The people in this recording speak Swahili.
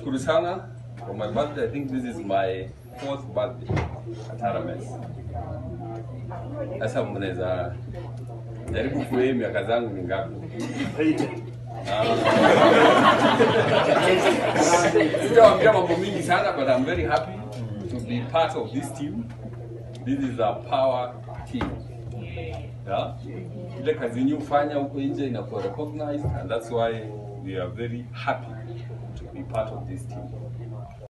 Nashukuru sana for my birthday. I think this is my 4th birthday at RMS. Sasa mnaweza jaribu kuwe miaka zangu ni ngapi? Sitawaambia mambo mingi sana, but I'm very happy to be part of this team. This is a power team. Yeah? Ile kazi yenyu fanya huko nje inakuwa recognized, and that's why we are very happy to be part of this team.